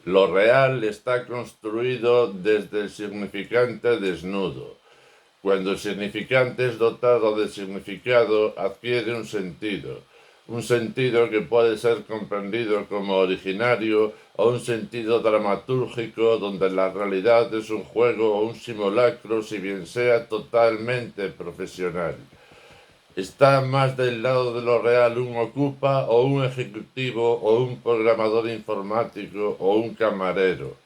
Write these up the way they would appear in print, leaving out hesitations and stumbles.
Lo real está construido desde el significante desnudo. Cuando el significante es dotado de significado, adquiere un sentido que puede ser comprendido como originario o un sentido dramatúrgico donde la realidad es un juego o un simulacro, si bien sea totalmente profesional. Está más del lado de lo real un ocupa o un ejecutivo o un programador informático o un camarero.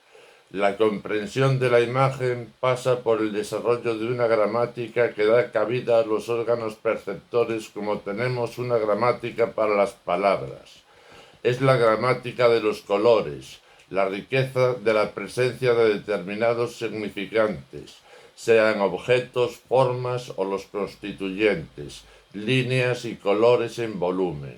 La comprensión de la imagen pasa por el desarrollo de una gramática que da cabida a los órganos perceptores como tenemos una gramática para las palabras. Es la gramática de los colores, la riqueza de la presencia de determinados significantes, sean objetos, formas o los constituyentes, líneas y colores en volumen.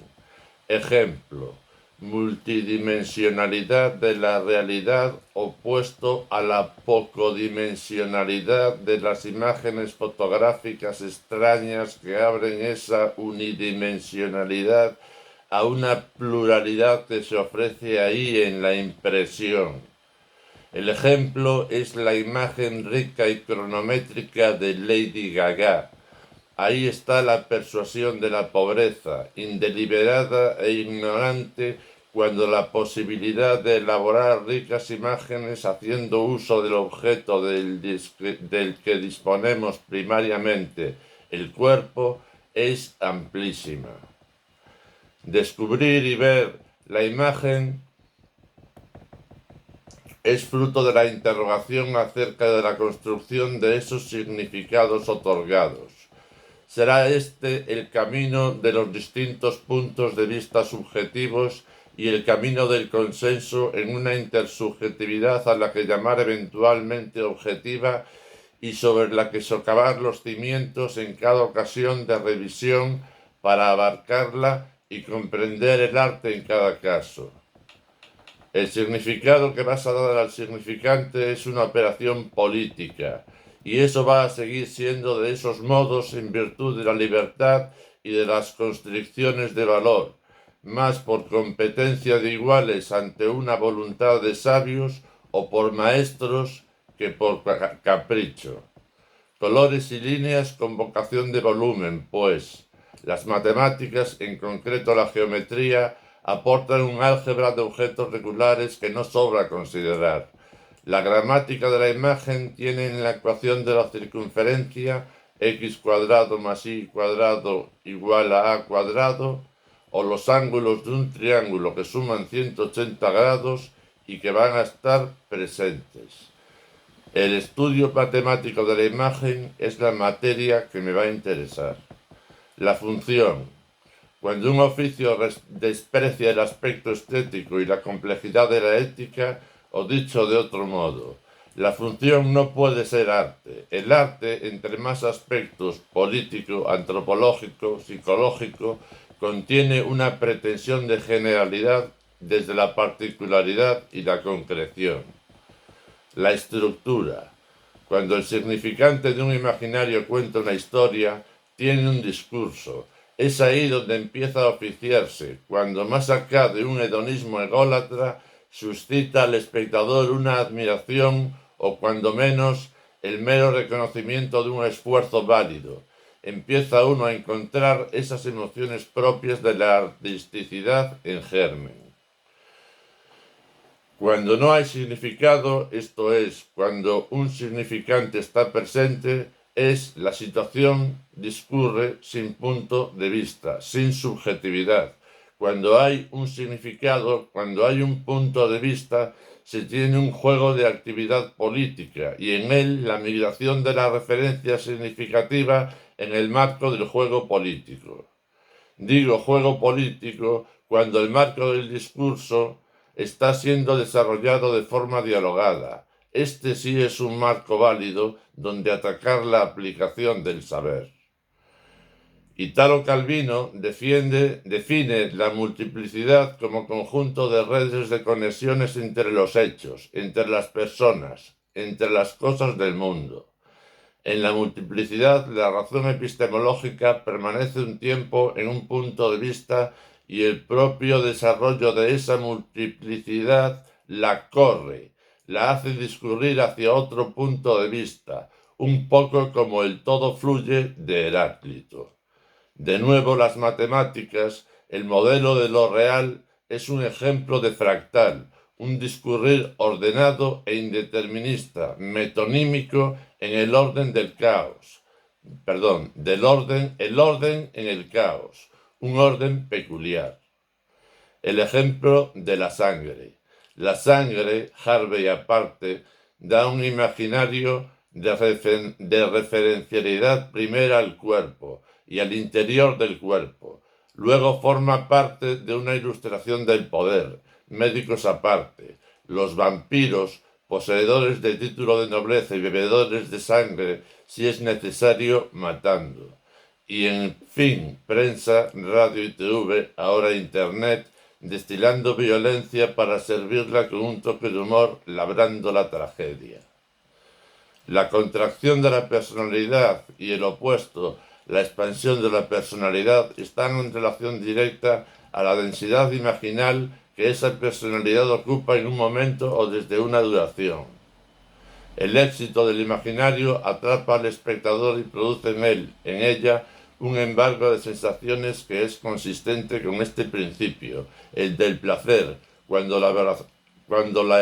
Ejemplo: multidimensionalidad de la realidad opuesto a la pocodimensionalidad de las imágenes fotográficas extrañas que abren esa unidimensionalidad a una pluralidad que se ofrece ahí en la impresión. El ejemplo es la imagen rica y cronométrica de Lady Gaga. Ahí está la persuasión de la pobreza, indeliberada e ignorante, cuando la posibilidad de elaborar ricas imágenes haciendo uso del objeto del que disponemos primariamente, el cuerpo, es amplísima. Descubrir y ver la imagen es fruto de la interrogación acerca de la construcción de esos significados otorgados. Será este el camino de los distintos puntos de vista subjetivos y el camino del consenso en una intersubjetividad a la que llamar eventualmente objetiva y sobre la que socavar los cimientos en cada ocasión de revisión para abarcarla y comprender el arte en cada caso. El significado que vas a dar al significante es una operación política, y eso va a seguir siendo de esos modos en virtud de la libertad y de las constricciones de valor, más por competencia de iguales ante una voluntad de sabios o por maestros que por capricho. Colores y líneas con vocación de volumen, pues. Las matemáticas, en concreto la geometría, aportan un álgebra de objetos regulares que no sobra considerar. La gramática de la imagen tiene en la ecuación de la circunferencia x cuadrado más y cuadrado igual a a cuadrado, o los ángulos de un triángulo que suman 180 grados y que van a estar presentes. El estudio matemático de la imagen es la materia que me va a interesar. La función. Cuando un oficio desprecia el aspecto estético y la complejidad de la ética, o dicho de otro modo, la función no puede ser arte. El arte, entre más aspectos político, antropológico, psicológico, contiene una pretensión de generalidad desde la particularidad y la concreción. La estructura. Cuando el significante de un imaginario cuenta una historia, tiene un discurso. Es ahí donde empieza a oficiarse, cuando más acá de un hedonismo ególatra suscita al espectador una admiración o cuando menos el mero reconocimiento de un esfuerzo válido. Empieza uno a encontrar esas emociones propias de la artisticidad en germen. Cuando no hay significado, esto es, cuando un significante está presente, la situación discurre sin punto de vista, sin subjetividad. Cuando hay un significado, cuando hay un punto de vista, se tiene un juego de actividad política y en él la migración de la referencia significativa en el marco del juego político. Digo juego político cuando el marco del discurso está siendo desarrollado de forma dialogada. Este sí es un marco válido donde atacar la aplicación del saber. Italo Calvino define la multiplicidad como conjunto de redes de conexiones entre los hechos, entre las personas, entre las cosas del mundo. En la multiplicidad, la razón epistemológica permanece un tiempo en un punto de vista y el propio desarrollo de esa multiplicidad la corre, la hace discurrir hacia otro punto de vista, un poco como el todo fluye de Heráclito. De nuevo, las matemáticas, el modelo de lo real, es un ejemplo de fractal, un discurrir ordenado e indeterminista, metonímico en el orden del caos. El orden en el caos, un orden peculiar. El ejemplo de la sangre. La sangre, Harvey aparte, da un imaginario de referencialidad primera al cuerpo y al interior del cuerpo. Luego forma parte de una ilustración del poder, médicos aparte. Los vampiros, poseedores de título de nobleza y bebedores de sangre, si es necesario, matando. Y en fin, prensa, radio y TV, ahora internet, destilando violencia para servirla con un toque de humor, labrando la tragedia. La contracción de la personalidad y el opuesto, la expansión de la personalidad, están en relación directa a la densidad imaginal que esa personalidad ocupa en un momento o desde una duración. El éxito del imaginario atrapa al espectador y produce en ella, un embargo de sensaciones que es consistente con este principio, el del placer, cuando la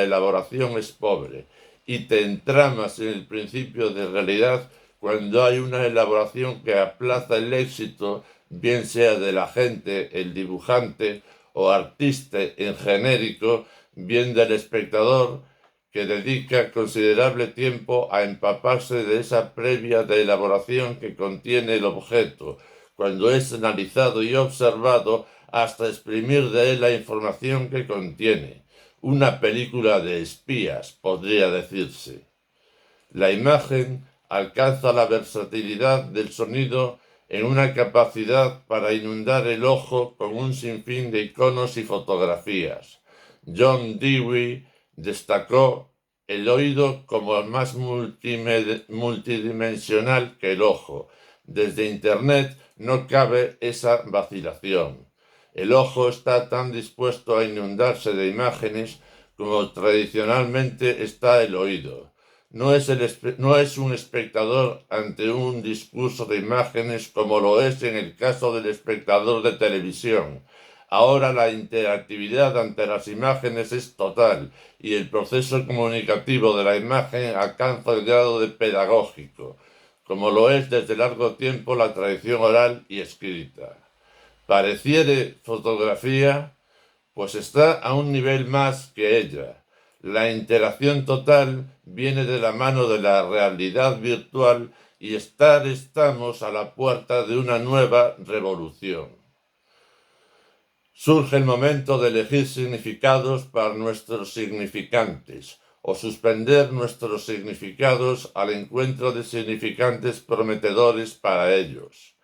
elaboración es pobre, y te entramas en el principio de realidad cuando hay una elaboración que aplaza el éxito, bien sea del agente, el dibujante o artista en genérico, bien del espectador, que dedica considerable tiempo a empaparse de esa previa de elaboración que contiene el objeto, cuando es analizado y observado hasta exprimir de él la información que contiene. Una película de espías, podría decirse. La imagen alcanza la versatilidad del sonido en una capacidad para inundar el ojo con un sinfín de iconos y fotografías. John Dewey destacó el oído como el más multidimensional que el ojo. Desde Internet no cabe esa vacilación. El ojo está tan dispuesto a inundarse de imágenes como tradicionalmente está el oído. No es un espectador ante un discurso de imágenes como lo es en el caso del espectador de televisión. Ahora la interactividad ante las imágenes es total y el proceso comunicativo de la imagen alcanza el grado de pedagógico, como lo es desde largo tiempo la tradición oral y escrita. Pareciere fotografía, pues está a un nivel más que ella. La interacción total viene de la mano de la realidad virtual y estamos a la puerta de una nueva revolución. Surge el momento de elegir significados para nuestros significantes o suspender nuestros significados al encuentro de significantes prometedores para ellos.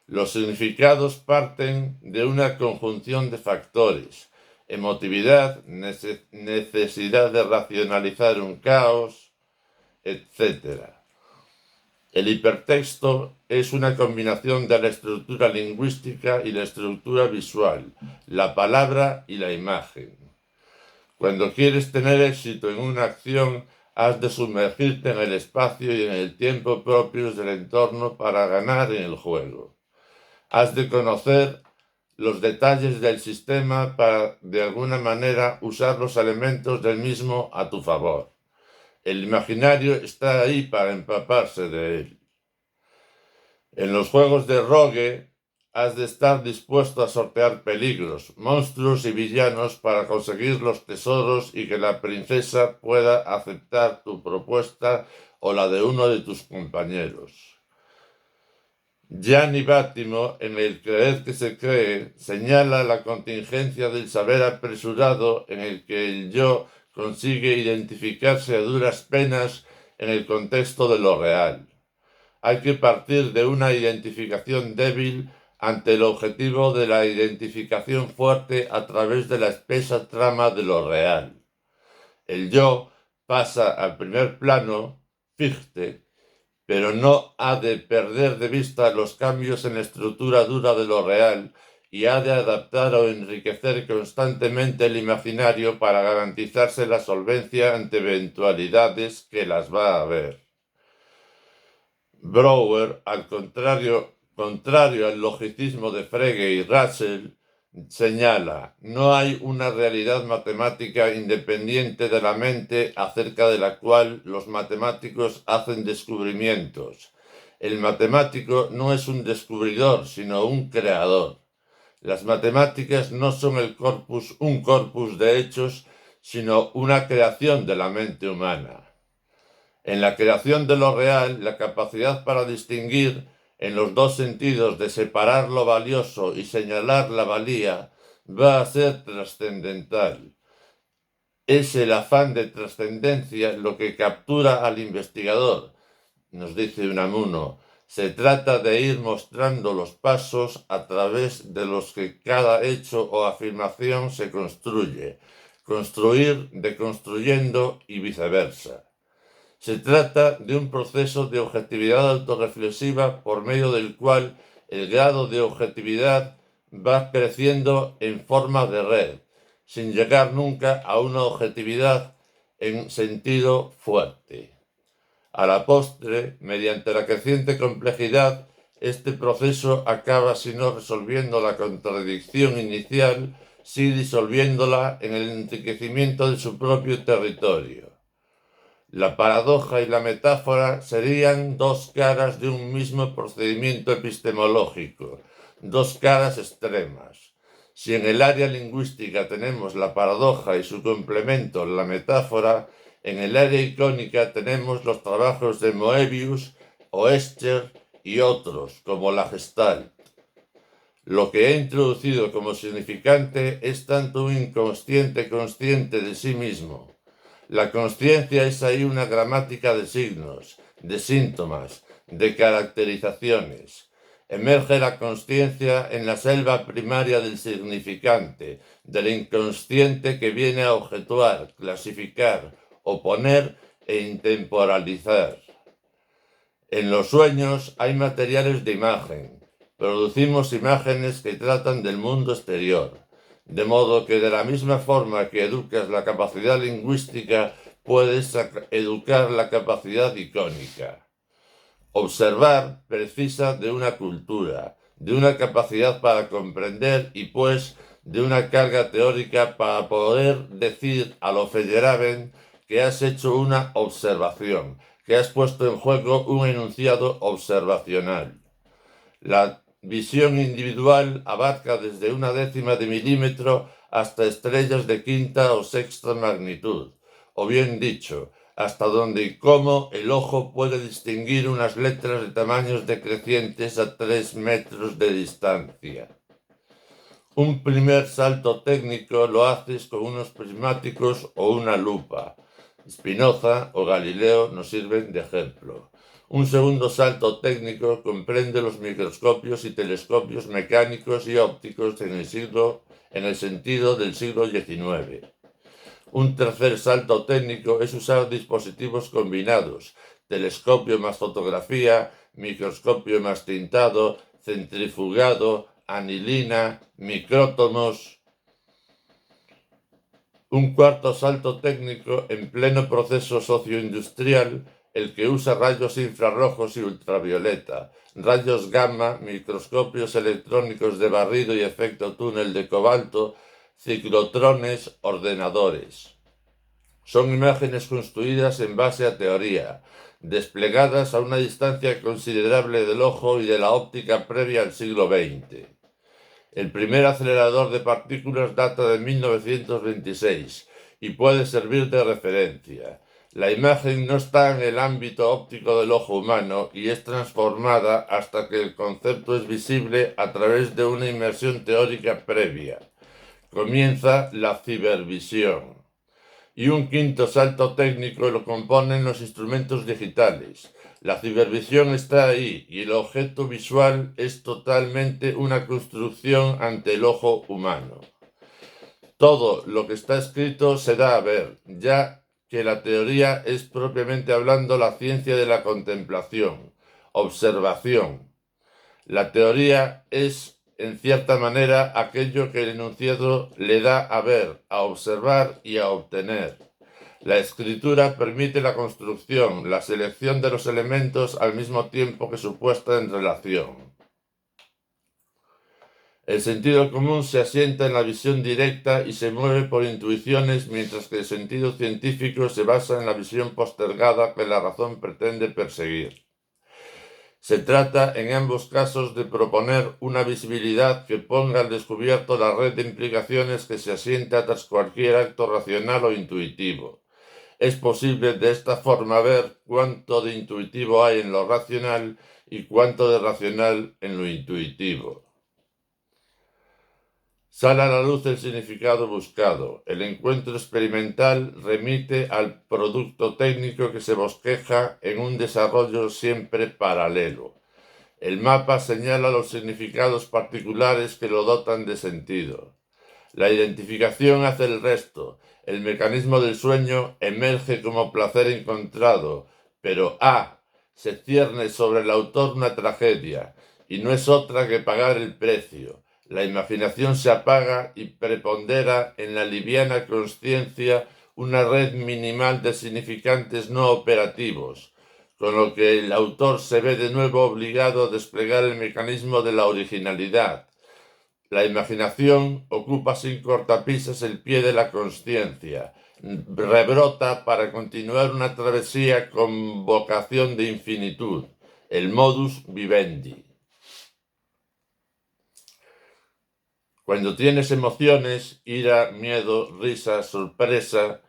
Los significados parten de una conjunción de factores: emotividad, necesidad de racionalizar un caos, etc. El hipertexto es una combinación de la estructura lingüística y la estructura visual, la palabra y la imagen. Cuando quieres tener éxito en una acción, has de sumergirte en el espacio y en el tiempo propios del entorno para ganar en el juego. Has de conocer los detalles del sistema para, de alguna manera, usar los elementos del mismo a tu favor. El imaginario está ahí para empaparse de él. En los juegos de Rogue has de estar dispuesto a sortear peligros, monstruos y villanos para conseguir los tesoros y que la princesa pueda aceptar tu propuesta o la de uno de tus compañeros. Gianni Vattimo, en el Creer que se cree, señala la contingencia del saber apresurado en el que el yo consigue identificarse a duras penas en el contexto de lo real. Hay que partir de una identificación débil ante el objetivo de la identificación fuerte a través de la espesa trama de lo real. El yo pasa al primer plano, Fichte, pero no ha de perder de vista los cambios en la estructura dura de lo real y ha de adaptar o enriquecer constantemente el imaginario para garantizarse la solvencia ante eventualidades que las va a haber. Brouwer, al contrario al logicismo de Frege y Russell, señala: no hay una realidad matemática independiente de la mente acerca de la cual los matemáticos hacen descubrimientos. El matemático no es un descubridor, sino un creador. Las matemáticas no son un corpus de hechos, sino una creación de la mente humana. En la creación de lo real, la capacidad para distinguir en los dos sentidos de separar lo valioso y señalar la valía va a ser trascendental. Es el afán de trascendencia lo que captura al investigador, nos dice Unamuno. Se trata de ir mostrando los pasos a través de los que cada hecho o afirmación se construye, construir deconstruyendo y viceversa. Se trata de un proceso de objetividad autorreflexiva por medio del cual el grado de objetividad va creciendo en forma de red, sin llegar nunca a una objetividad en sentido fuerte. A la postre, mediante la creciente complejidad, este proceso acaba si no resolviendo la contradicción inicial, sí disolviéndola en el enriquecimiento de su propio territorio. La paradoja y la metáfora serían dos caras de un mismo procedimiento epistemológico, dos caras extremas. Si en el área lingüística tenemos la paradoja y su complemento, la metáfora, en el área icónica tenemos los trabajos de Moebius, Oester y otros, como la Gestalt. Lo que he introducido como significante es tanto un inconsciente consciente de sí mismo. La consciencia es ahí una gramática de signos, de síntomas, de caracterizaciones. Emerge la consciencia en la selva primaria del significante, del inconsciente que viene a objetuar, clasificar, oponer e intemporalizar. En los sueños hay materiales de imagen. Producimos imágenes que tratan del mundo exterior. De modo que de la misma forma que educas la capacidad lingüística, puedes educar la capacidad icónica. Observar precisa de una cultura, de una capacidad para comprender y pues de una carga teórica para poder decir a lo Feyerabend que has hecho una observación, que has puesto en juego un enunciado observacional. La visión individual abarca desde una décima de milímetro hasta estrellas de quinta o sexta magnitud, o bien dicho, hasta donde y cómo el ojo puede distinguir unas letras de tamaños decrecientes a 3 metros de distancia. Un primer salto técnico lo haces con unos prismáticos o una lupa. Spinoza o Galileo nos sirven de ejemplo. Un segundo salto técnico comprende los microscopios y telescopios mecánicos y ópticos en el sentido del siglo XIX. Un tercer salto técnico es usar dispositivos combinados, telescopio más fotografía, microscopio más tintado, centrifugado, anilina, micrótomos. Un cuarto salto técnico en pleno proceso socioindustrial, el que usa rayos infrarrojos y ultravioleta, rayos gamma, microscopios electrónicos de barrido y efecto túnel de cobalto, ciclotrones, ordenadores. Son imágenes construidas en base a teoría, desplegadas a una distancia considerable del ojo y de la óptica previa al siglo XX. El primer acelerador de partículas data de 1926 y puede servir de referencia. La imagen no está en el ámbito óptico del ojo humano y es transformada hasta que el concepto es visible a través de una inmersión teórica previa. Comienza la cibervisión. Y un quinto salto técnico lo componen los instrumentos digitales. La cibervisión está ahí y el objeto visual es totalmente una construcción ante el ojo humano. Todo lo que está escrito se da a ver, ya que la teoría es propiamente hablando la ciencia de la contemplación, observación. La teoría es en cierta manera, aquello que el enunciado le da a ver, a observar y a obtener. La escritura permite la construcción, la selección de los elementos al mismo tiempo que su puesta en relación. El sentido común se asienta en la visión directa y se mueve por intuiciones, mientras que el sentido científico se basa en la visión postergada que la razón pretende perseguir. Se trata, en ambos casos, de proponer una visibilidad que ponga al descubierto la red de implicaciones que se asienta tras cualquier acto racional o intuitivo. Es posible de esta forma ver cuánto de intuitivo hay en lo racional y cuánto de racional en lo intuitivo. Sale a la luz el significado buscado. El encuentro experimental remite al producto técnico que se bosqueja en un desarrollo siempre paralelo. El mapa señala los significados particulares que lo dotan de sentido. La identificación hace el resto. El mecanismo del sueño emerge como placer encontrado, pero se cierne sobre el autor una tragedia, y no es otra que pagar el precio. La imaginación se apaga y prepondera en la liviana consciencia una red minimal de significantes no operativos, con lo que el autor se ve de nuevo obligado a desplegar el mecanismo de la originalidad. La imaginación ocupa sin cortapisas el pie de la consciencia, rebrota para continuar una travesía con vocación de infinitud, el modus vivendi. Cuando tienes emociones, ira, miedo, risa, sorpresa,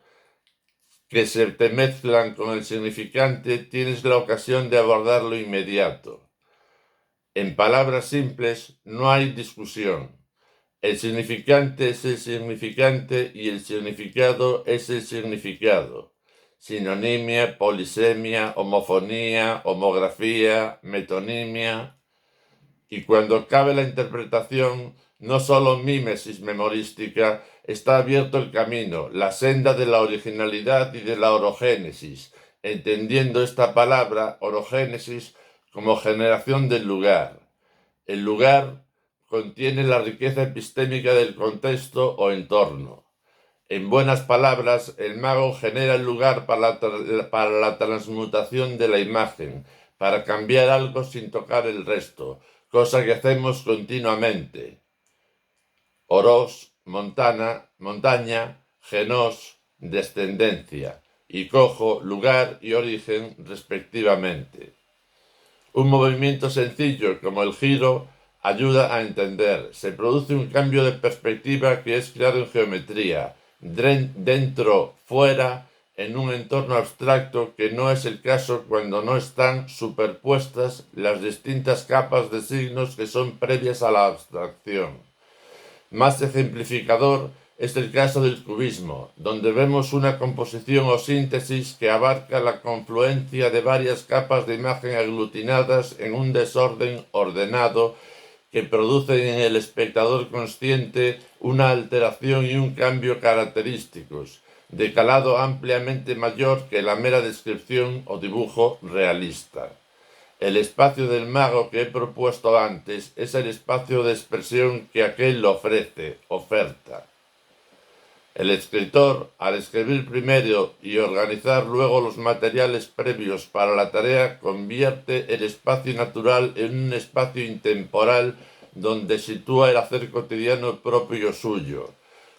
que se te mezclan con el significante, tienes la ocasión de abordar lo inmediato. En palabras simples, no hay discusión. El significante es el significante y el significado es el significado. Sinonimia, polisemia, homofonía, homografía, metonimia. Y cuando cabe la interpretación, no solo mímesis memorística, está abierto el camino, la senda de la originalidad y de la orogénesis, entendiendo esta palabra, orogénesis, como generación del lugar. El lugar contiene la riqueza epistémica del contexto o entorno. En buenas palabras, el mago genera el lugar para la transmutación de la imagen, para cambiar algo sin tocar el resto, cosa que hacemos continuamente. Oros, montaña, genos, descendencia, y cojo, lugar y origen, respectivamente. Un movimiento sencillo como el giro ayuda a entender. Se produce un cambio de perspectiva que es creado en geometría, dentro, fuera, en un entorno abstracto, que no es el caso cuando no están superpuestas las distintas capas de signos que son previas a la abstracción. Más ejemplificador es el caso del cubismo, donde vemos una composición o síntesis que abarca la confluencia de varias capas de imagen aglutinadas en un desorden ordenado que produce en el espectador consciente una alteración y un cambio característicos, de calado ampliamente mayor que la mera descripción o dibujo realista. El espacio del mago que he propuesto antes es el espacio de expresión que aquel ofrece, oferta. El escritor, al escribir primero y organizar luego los materiales previos para la tarea, convierte el espacio natural en un espacio intemporal donde sitúa el hacer cotidiano propio suyo.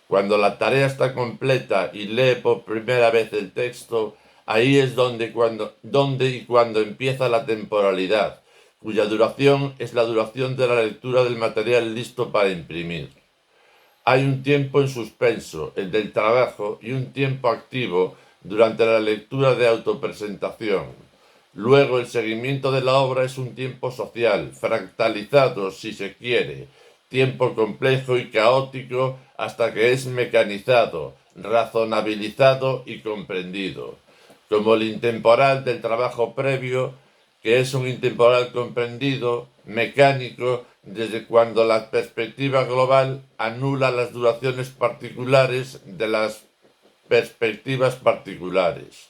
Cuando la tarea está completa y lee por primera vez el texto, ahí es donde y cuando empieza la temporalidad, cuya duración es la duración de la lectura del material listo para imprimir. Hay un tiempo en suspenso, el del trabajo, y un tiempo activo durante la lectura de autopresentación. Luego el seguimiento de la obra es un tiempo social, fractalizado si se quiere, tiempo complejo y caótico hasta que es mecanizado, razonabilizado y comprendido. Como el intemporal del trabajo previo, que es un intemporal comprendido, mecánico, desde cuando la perspectiva global anula las duraciones particulares de las perspectivas particulares.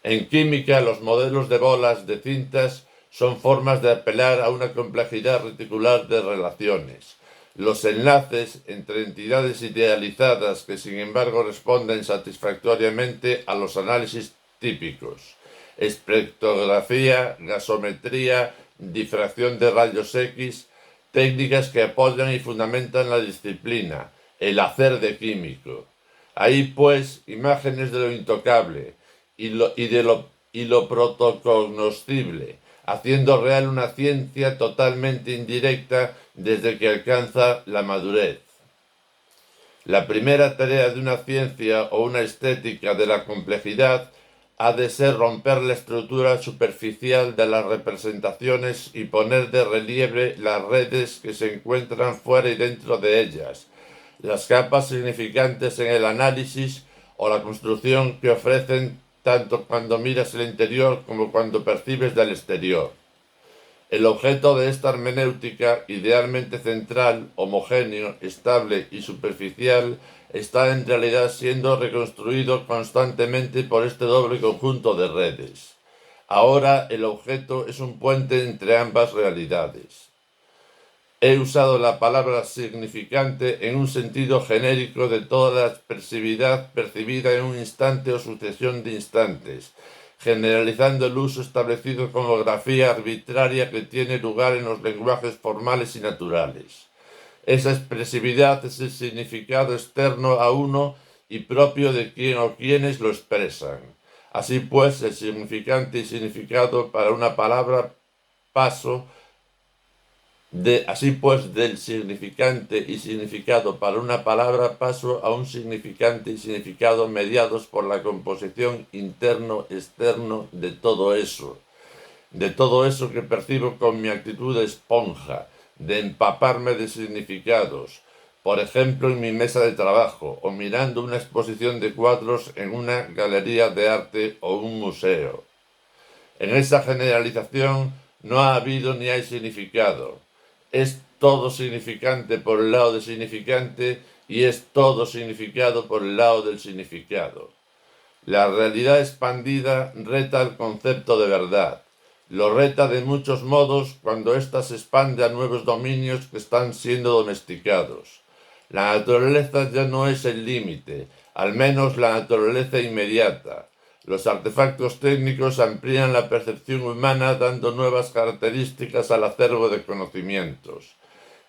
En química, los modelos de bolas de cintas son formas de apelar a una complejidad reticular de relaciones. Los enlaces entre entidades idealizadas que sin embargo responden satisfactoriamente a los análisis típicos. Espectrografía, gasometría, difracción de rayos X, técnicas que apoyan y fundamentan la disciplina, el hacer de químico. Ahí pues imágenes de lo intocable y lo protocognoscible, haciendo real una ciencia totalmente indirecta desde que alcanza la madurez. La primera tarea de una ciencia o una estética de la complejidad ha de ser romper la estructura superficial de las representaciones y poner de relieve las redes que se encuentran fuera y dentro de ellas, las capas significantes en el análisis o la construcción que ofrecen tanto cuando miras el interior como cuando percibes del exterior. El objeto de esta hermenéutica, idealmente central, homogéneo, estable y superficial, está en realidad siendo reconstruido constantemente por este doble conjunto de redes. Ahora el objeto es un puente entre ambas realidades. He usado la palabra significante en un sentido genérico de toda la expresividad percibida en un instante o sucesión de instantes, generalizando el uso establecido como grafía arbitraria que tiene lugar en los lenguajes formales y naturales. Esa expresividad es el significado externo a uno y propio de quien o quienes lo expresan. Así pues, el significante y significado para una palabra del significante y significado para una palabra paso a un significante y significado mediados por la composición interno-externo de todo eso que percibo con mi actitud de esponja, de empaparme de significados, por ejemplo en mi mesa de trabajo o mirando una exposición de cuadros en una galería de arte o un museo. En esa generalización no ha habido ni hay significado. Es todo significante por el lado del significante y es todo significado por el lado del significado. La realidad expandida reta el concepto de verdad. Lo reta de muchos modos cuando ésta se expande a nuevos dominios que están siendo domesticados. La naturaleza ya no es el límite, al menos la naturaleza inmediata. Los artefactos técnicos amplían la percepción humana dando nuevas características al acervo de conocimientos.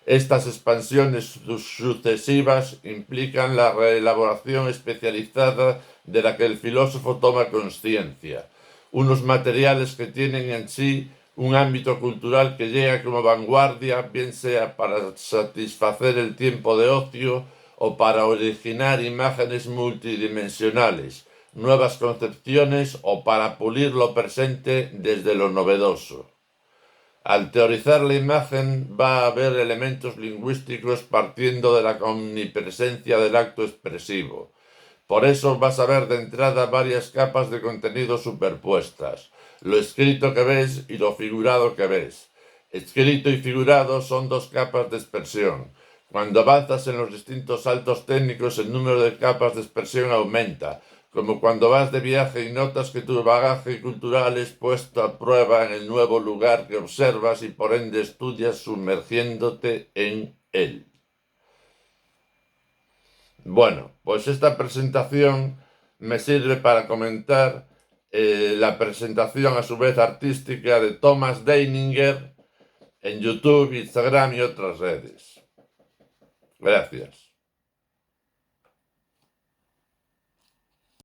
Estas expansiones sucesivas implican la reelaboración especializada de la que el filósofo toma conciencia, unos materiales que tienen en sí un ámbito cultural que llega como vanguardia, bien sea para satisfacer el tiempo de ocio o para originar imágenes multidimensionales, nuevas concepciones o para pulir lo presente desde lo novedoso. Al teorizar la imagen va a haber elementos lingüísticos partiendo de la omnipresencia del acto expresivo. Por eso vas a ver de entrada varias capas de contenido superpuestas, lo escrito que ves y lo figurado que ves. Escrito y figurado son dos capas de expresión. Cuando avanzas en los distintos saltos técnicos el número de capas de expresión aumenta, como cuando vas de viaje y notas que tu bagaje cultural es puesto a prueba en el nuevo lugar que observas y por ende estudias sumergiéndote en él. Bueno, pues esta presentación me sirve para comentar la presentación a su vez artística de Thomas Deininger en YouTube, Instagram y otras redes. Gracias.